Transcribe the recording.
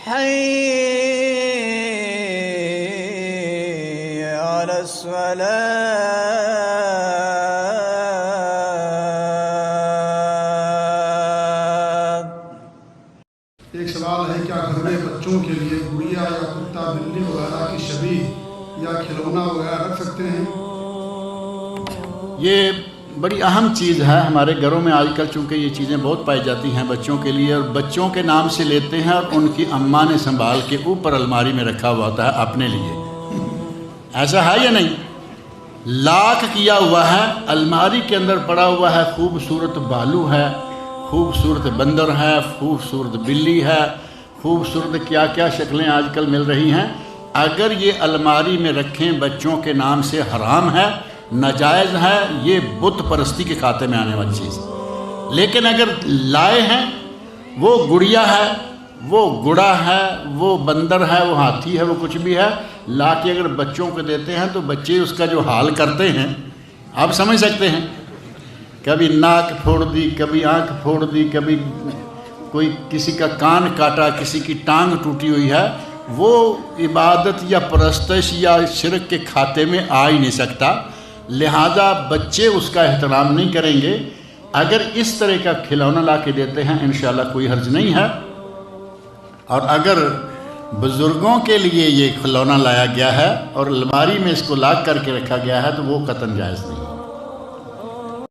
حي على الصلاة. ایک سوال ہے، کیا گھر میں بچوں کے لیے گڑیا یا کتا بلی وغیرہ کی شبیہ یا کھلونا وغیرہ رکھ سکتے ہیں؟ یہ بڑی اہم چیز ہے ہمارے گھروں میں آج کل، چونکہ یہ چیزیں بہت پائی جاتی ہیں بچوں کے لیے، اور بچوں کے نام سے لیتے ہیں اور ان کی اماں نے سنبھال کے اوپر الماری میں رکھا ہوا ہوتا ہے اپنے لیے. ایسا ہے یا نہیں؟ لاک کیا ہوا ہے، الماری کے اندر پڑا ہوا ہے، خوبصورت بالو ہے، خوبصورت بندر ہے، خوبصورت بلی ہے، خوبصورت کیا کیا شکلیں آج کل مل رہی ہیں. اگر یہ الماری میں رکھیں بچوں کے نام سے حرام ہے، ناجائز ہے، یہ بت پرستی کے کھاتے میں آنے والی چیز. لیکن اگر لائے ہیں، وہ گڑیا ہے، وہ گڑا ہے، وہ بندر ہے، وہ ہاتھی ہے، وہ کچھ بھی ہے، لا کے اگر بچوں کو دیتے ہیں تو بچے اس کا جو حال کرتے ہیں آپ سمجھ سکتے ہیں. کبھی ناک پھوڑ دی، کبھی آنکھ پھوڑ دی، کبھی کوئی کسی کا کان کاٹا، کسی کی ٹانگ ٹوٹی ہوئی ہے. وہ عبادت یا پرستش یا شرک کے کھاتے میں آ ہی نہیں سکتا، لہذا بچے اس کا احترام نہیں کریں گے. اگر اس طرح کا کھلونا لا کے دیتے ہیں انشاءاللہ کوئی حرج نہیں ہے. اور اگر بزرگوں کے لیے یہ کھلونا لایا گیا ہے اور الماری میں اس کو لاک کر کے رکھا گیا ہے تو وہ قطعاً جائز نہیں.